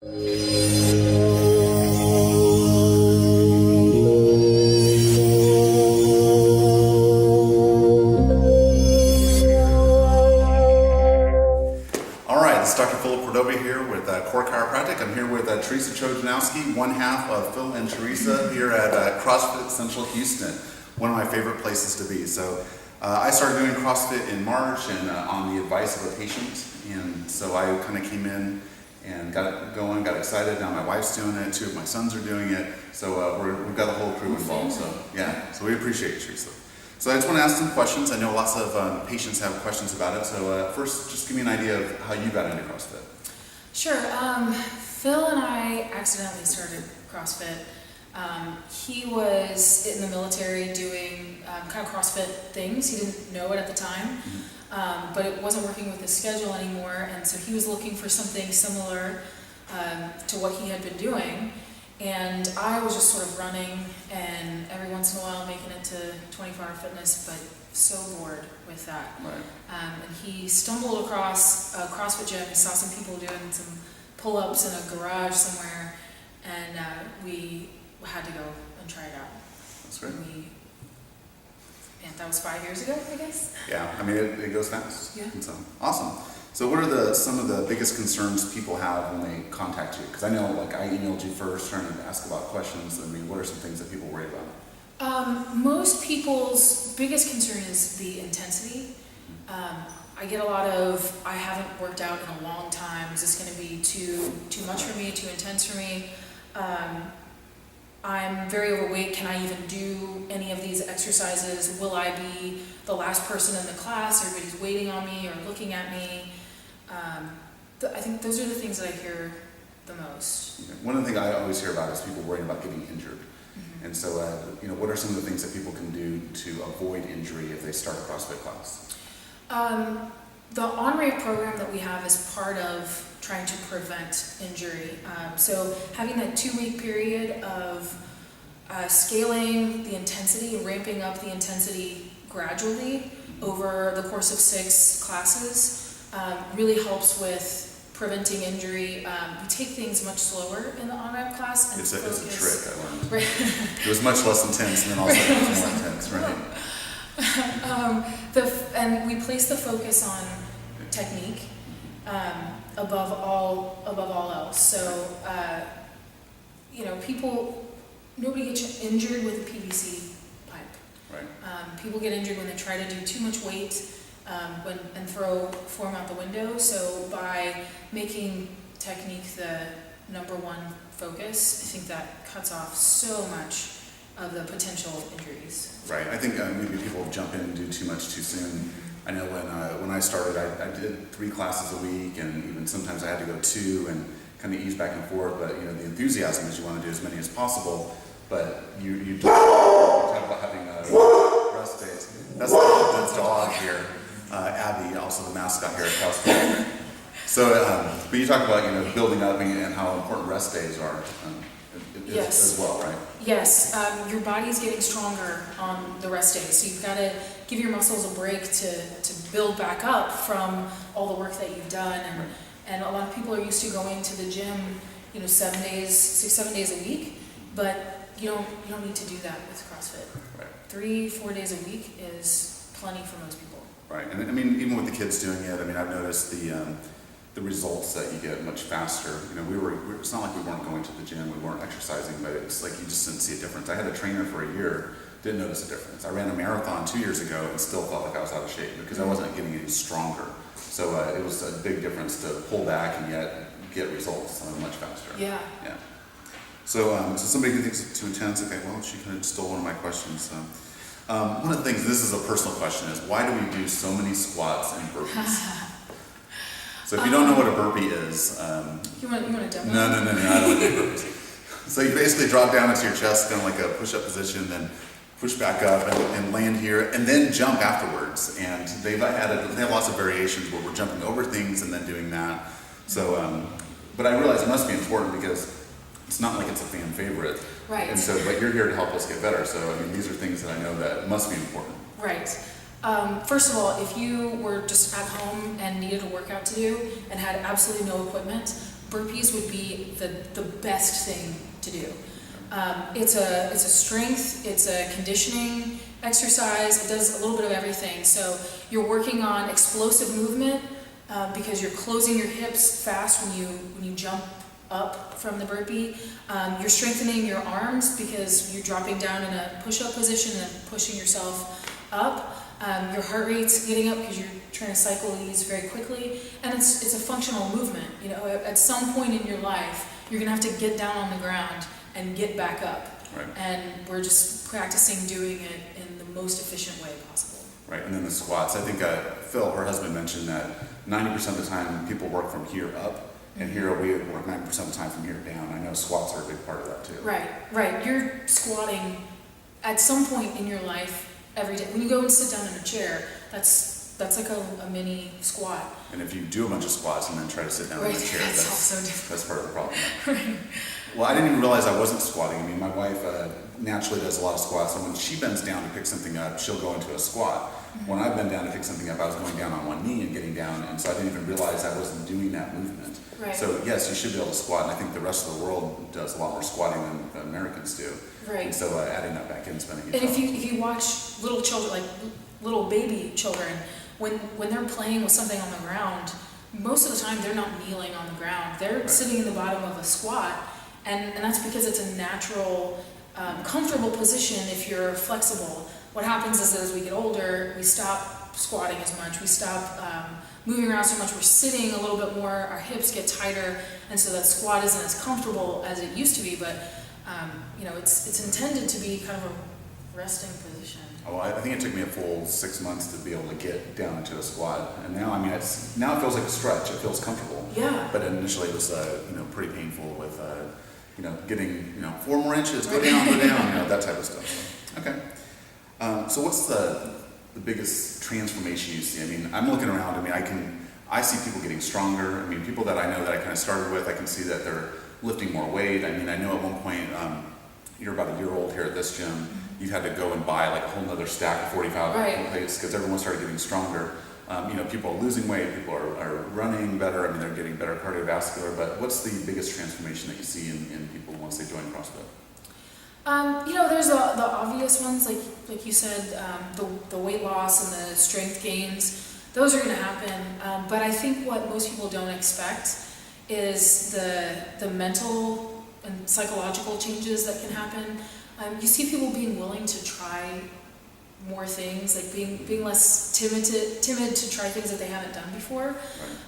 Chiropractic. I'm here with Teresa Chojanowski, one half of Phil and Teresa here at Crossfit Central Houston, one of my favorite places to be. So I started doing CrossFit in March and on the advice of a patient, and so I kind of came in and got going, got excited. Now my wife's doing it, two of my sons are doing it, so we've got the whole crew involved. So yeah, so we appreciate it, Teresa. So I just want to ask some questions. I know lots of patients have questions about it. So first, just give me an idea of how you got into CrossFit. Sure. Phil and I accidentally started CrossFit. He was in the military doing kind of CrossFit things. He didn't know it at the time, but it wasn't working with his schedule anymore, and so he was looking for something similar to what he had been doing. And I was just sort of running and every once in a while making it to 24-hour fitness, but so bored with that. Right. And he stumbled across a CrossFit gym. He saw some people doing some pull-ups in a garage somewhere, and we had to go and try it out. That's great. And that was 5 years ago, I guess. Yeah, I mean, it goes fast. Yeah. And so, awesome. So what are some of the biggest concerns people have when they contact you? Because I know, like, I emailed you first trying to ask about questions. I mean, what are some things that people worry about? Most people's biggest concern is the intensity. I get a lot of, I haven't worked out in a long time. Is this going to be too much for me, too intense for me? I'm very overweight. Can I even do any of these exercises? Will I be the last person in the class? Everybody's waiting on me or looking at me. I think those are the things that I hear the most. Okay. One of the things I always hear about is people worrying about getting injured. And so, what are some of the things that people can do to avoid injury if they start a CrossFit class? The on-ramp program that we have is part of trying to prevent injury. So having that 2-week period of scaling the intensity and ramping up the intensity gradually over the course of 6 classes really helps with preventing injury. We take things much slower in the on-ramp class. And it's a trick I learned. Right. It was much less intense, and then also it was more intense, right? And we place the focus on technique above all else. So, nobody gets injured with a PVC pipe. Right. People get injured when they try to do too much weight and throw form out the window. So by making technique the #1 focus, I think that cuts off so much of the potential injuries. Right. I think maybe people jump in and do too much too soon. I know when I started, I did 3 classes a week, and even sometimes I had to go 2 and kind of ease back and forth. But the enthusiasm is you want to do as many as possible, but you talk about having rest days. That's the dog here, Abby, also the mascot here at CrossFit. So, but you talk about building up and how important rest days are. Yes. As well, right? Yes, your body's getting stronger on the rest days, so you've got to give your muscles a break to build back up from all the work that you've done. And a lot of people are used to going to the gym, 7 days, 6-7 days a week, but you don't need to do that with CrossFit. Right. 3-4 days a week is plenty for most people. Right, and I mean, even with the kids doing it, I mean, I've noticed the results that you get much faster. It's not like we weren't going to the gym, we weren't exercising, but it's like you just didn't see a difference. I had a trainer for a year, didn't notice a difference. I ran a marathon 2 years ago and still felt like I was out of shape because I wasn't getting any stronger. So it was a big difference to pull back and yet get results much faster. Yeah. Yeah. So somebody who thinks it's too intense, okay, well, she kind of stole one of my questions. One of the things, this is a personal question, is why do we do so many squats and burpees? So if you don't know what a burpee is... You want to demo? No, I don't want to do burpees. So you basically drop down into your chest, kind of like a push-up position, then push back up and land here, and then jump afterwards. And they have lots of variations where we're jumping over things and then doing that. So, but I realize it must be important because it's not like it's a fan favorite. Right. And so, but you're here to help us get better. So, I mean, these are things that I know that must be important. Right. First of all, if you were just at home and needed a workout to do and had absolutely no equipment, burpees would be the best thing to do. It's a strength, it's a conditioning exercise. It does a little bit of everything. So you're working on explosive movement because you're closing your hips fast when you jump up from the burpee. You're strengthening your arms because you're dropping down in a push-up position and then pushing yourself up. Your heart rate's getting up because you're trying to cycle these very quickly, and it's a functional movement. You know, at some point in your life, you're gonna have to get down on the ground and get back up. Right. And we're just practicing doing it in the most efficient way possible. Right, and then the squats. I think Phil, her husband, mentioned that 90% of the time people work from here up, and here we work 90% of the time from here down. I know squats are a big part of that too. Right. You're squatting at some point in your life every day. When you go and sit down in a chair, that's like a mini squat. And if you do a bunch of squats and then try to sit down in a chair, that's also different. That's part of the problem. Right. Well, I didn't even realize I wasn't squatting. I mean, my wife naturally does a lot of squats, and when she bends down to pick something up, she'll go into a squat. When I bend down to pick something up, I was going down on one knee and getting down, and so I didn't even realize I wasn't doing that movement. Right. So yes, you should be able to squat, and I think the rest of the world does a lot more squatting than Americans do. Right. And so adding that back in, spending it. And if you watch little children, like little baby children, when they're playing with something on the ground, most of the time they're not kneeling on the ground. They're sitting in the bottom of a squat, and that's because it's a natural, comfortable position if you're flexible. What happens is that as we get older, we stop squatting as much, we stop moving around so much, we're sitting a little bit more, our hips get tighter, and so that squat isn't as comfortable as it used to be, but you know, it's intended to be kind of a resting position. Oh, I think it took me a full 6 months to be able to get down into a squat, and now, I mean, now it feels like a stretch. It feels comfortable. Yeah. But initially, it was you know, pretty painful with you know, getting 4 more inches, go down, you know, that type of stuff. Okay. So what's the biggest transformation you see? I mean, I'm looking around. I mean, I see people getting stronger. I mean, people that I know that I kind of started with, I can see that they're lifting more weight. I mean, I know at one point, you're about a year old here at this gym. You had to go and buy like a whole nother stack of 45 plates because everyone started getting stronger. You know, people are losing weight, people are running better. I mean, they're getting better cardiovascular. But what's the biggest transformation that you see in people once they join CrossFit? You know, there's the obvious ones, like you said, the weight loss and the strength gains. Those are going to happen. But I think what most people don't expect is the mental and psychological changes that can happen. You see people being willing to try more things, like being less timid to try things that they haven't done before.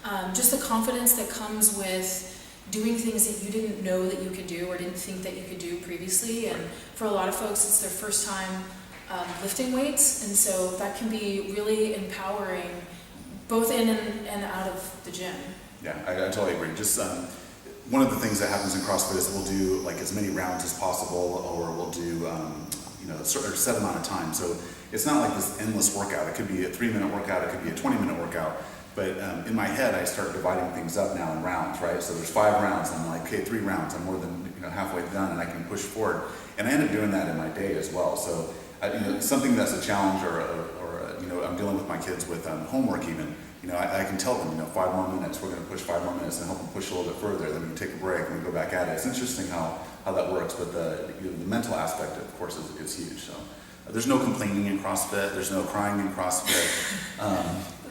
Right. Just the confidence that comes with doing things that you didn't know that you could do or didn't think that you could do previously. And for a lot of folks, it's their first time lifting weights, and so that can be really empowering both in and out of the gym. Yeah, I totally agree. Just one of the things that happens in CrossFit is we'll do like as many rounds as possible, or we'll do you know, a set amount of time. So it's not like this endless workout. It could be a 3-minute workout, it could be a 20-minute workout. But in my head, I start dividing things up now in rounds, right? So there's 5 rounds. I'm like, okay, 3 rounds. I'm more than halfway done, and I can push forward. And I end up doing that in my day as well. So you know, something that's a challenge, or you know, I'm dealing with my kids with homework even. You know, I can tell them, 5 more minutes. We're going to push 5 more minutes and help them push a little bit further. Then we can take a break and we go back at it. It's interesting how that works. But the mental aspect, of course, is huge. So there's no complaining in CrossFit. There's no crying in CrossFit.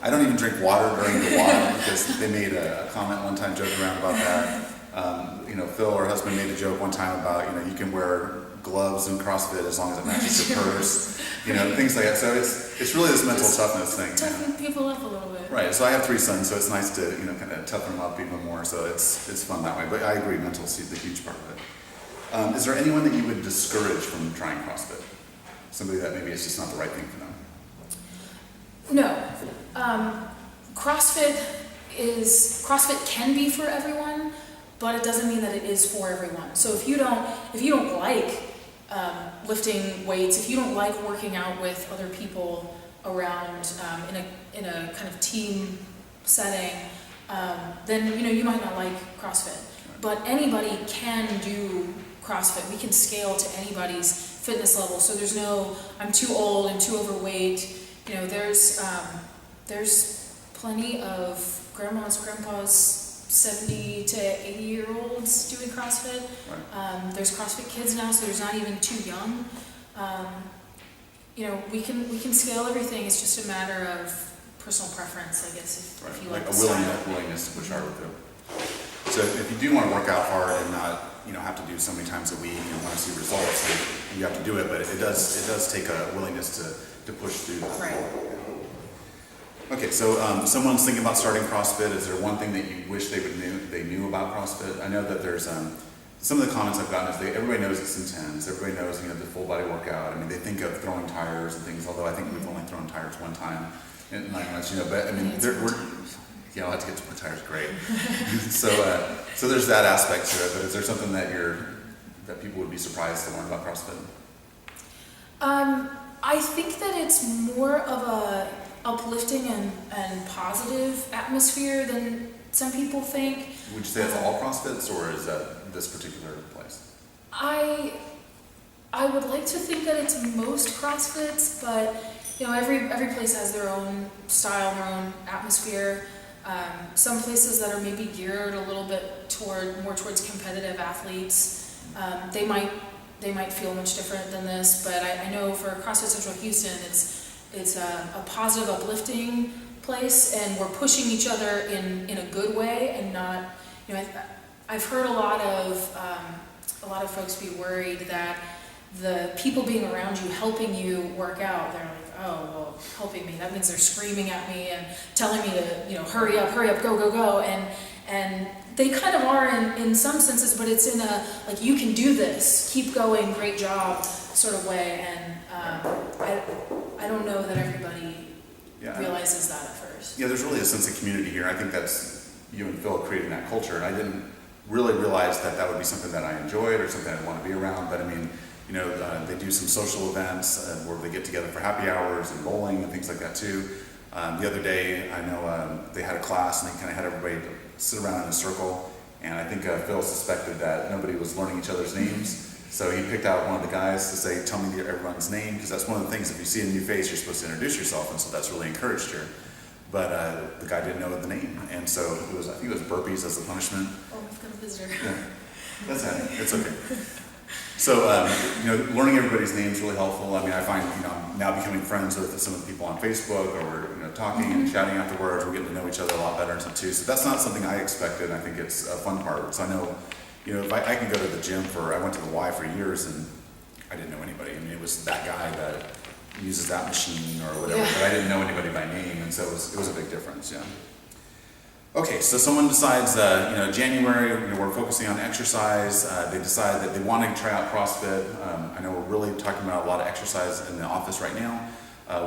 I don't even drink water during the WOD because they made a comment one time joking around about that. You know, Phil, her husband, made a joke one time about, you can wear gloves in CrossFit as long as it matches your purse, things like that. So it's really this mental toughness thing. Toughen people up a little bit. Right. So I have 3 sons, so it's nice to kind of toughen them up even more. So it's fun that way. But I agree, mental is the huge part of it. Is there anyone that you would discourage from trying CrossFit? Somebody that maybe it's just not the right thing for them? No. CrossFit can be for everyone, but it doesn't mean that it is for everyone. So if you don't like lifting weights, if you don't like working out with other people around in a kind of team setting, then you might not like CrossFit. But anybody can do CrossFit. We can scale to anybody's fitness level. So there's no I'm too old, I'm too overweight. There's plenty of grandmas, grandpas, 70 to 80-year-olds doing CrossFit. Right. There's CrossFit Kids now, so there's not even too young. You know, we can scale everything. It's just a matter of personal preference, I guess, if you like a the style. willingness to push harder too. So if you do want to work out hard and not, have to do so many times a week and want to see results, then you have to do it. But it does take a willingness to push through that. Right. Okay, so someone's thinking about starting CrossFit. Is there one thing that you wish they knew about CrossFit? I know that there's some of the comments I've gotten is everybody knows it's intense. Everybody knows the full body workout. I mean, they think of throwing tires and things. Although I think we've only thrown tires one time in 9 months. But I mean, I'll have to get to my tires. Great. so there's that aspect to it. But is there something that people would be surprised to learn about CrossFit? I think that it's more of a uplifting and positive atmosphere than some people think. Would you say it's all CrossFits, or is that this particular place? I would like to think that it's most CrossFits, but every place has their own style, their own atmosphere. Some places that are maybe geared a little bit more towards competitive athletes, they might feel much different than this. But I know for CrossFit Central Houston, it's a positive, uplifting place, and we're pushing each other in a good way, and not. I've heard a lot of folks be worried that the people being around you, helping you work out, they're like, oh, well, helping me, that means they're screaming at me and telling me to, hurry up, go, go, go. And they kind of are in some senses, but it's in a, like, you can do this, keep going, great job sort of way. And I don't know that everybody realizes that at first. Yeah, there's really a sense of community here. I think that's you and Phil creating that culture. And I didn't really realize that would be something that I enjoyed or something I'd want to be around. But I mean, they do some social events where they get together for happy hours and bowling and things like that too. The other day, I know they had a class and they kind of had everybody sit around in a circle. And I think Phil suspected that nobody was learning each other's names. So he picked out one of the guys to say, tell me everyone's name, because that's one of the things, if you see a new face, you're supposed to introduce yourself, and so that's really encouraged here. But the guy didn't know the name, and so I think it was burpees as the punishment. Oh, we've got a visitor. Yeah. That's it. It's okay. So, learning everybody's name is really helpful. I mean, I find, I'm now becoming friends with some of the people on Facebook, or we're, talking and chatting afterwards. We're getting to know each other a lot better too. So that's not something I expected. I think it's a fun part. So I know, if I can go to the gym I went to the Y for years and I didn't know anybody. I mean, it was that guy that uses that machine or whatever, but I didn't know anybody by name. And so it was a big difference. Yeah. Okay, so someone decides, January, we're focusing on exercise. They decide that they want to try out CrossFit. I know we're really talking about a lot of exercise in the office right now.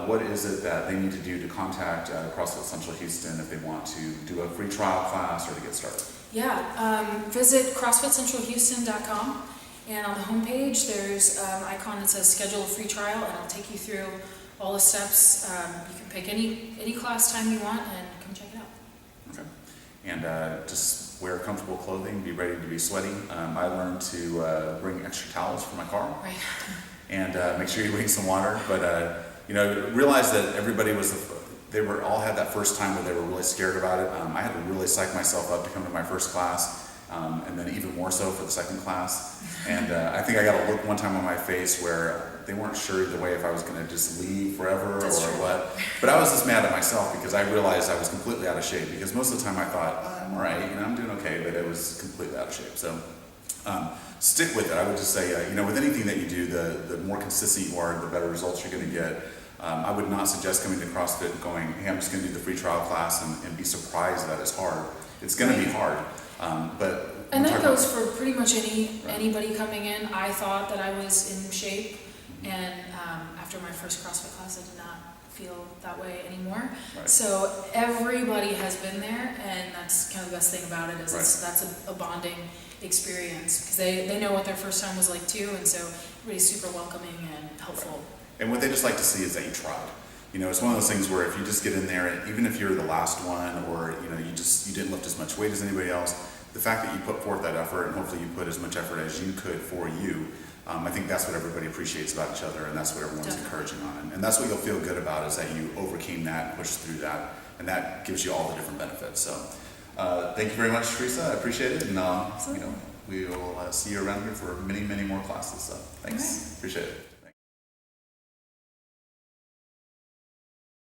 What is it that they need to do to contact CrossFit Central Houston if they want to do a free trial class or to get started? Yeah, visit CrossFitCentralHouston.com, and on the homepage there's an icon that says schedule a free trial, and I'll take you through all the steps. You can pick any class time you want and come check it out. Okay. And just wear comfortable clothing, be ready to be sweaty. I learned to bring extra towels for my car. Right. And make sure you bring some water. But, realize that everybody all had that first time where they were really scared about it. I had to really psych myself up to come to my first class, and then even more so for the second class. And I think I got a look one time on my face where they weren't sure either way if I was going to just leave forever or what. But I was just mad at myself because I realized I was completely out of shape. Because most of the time I thought, I'm all right, I'm doing okay, but it was completely out of shape. So stick with it. I would just say, with anything that you do, the more consistent you are, the better results you're going to get. I would not suggest coming to CrossFit and going, hey, I'm just going to do the free trial class and be surprised that it's hard. It's going to be hard. And that goes for pretty much anybody coming in. I thought that I was in shape, and after my first CrossFit class, I did not feel that way anymore. Right. So everybody has been there, and that's kind of the best thing about it is that's a bonding experience, because they know what their first time was like too, and so everybody's super welcoming and helpful. Right. And what they just like to see is that you tried. It's one of those things where if you just get in there, even if you're the last one, or you didn't lift as much weight as anybody else, the fact that you put forth that effort, and hopefully you put as much effort as you could for you, I think that's what everybody appreciates about each other, and that's what everyone's encouraging on. And that's what you'll feel good about, is that you overcame that, pushed through that, and that gives you all the different benefits. So thank you very much, Teresa. I appreciate it, and we will see you around here for many, many more classes. So thanks, appreciate it.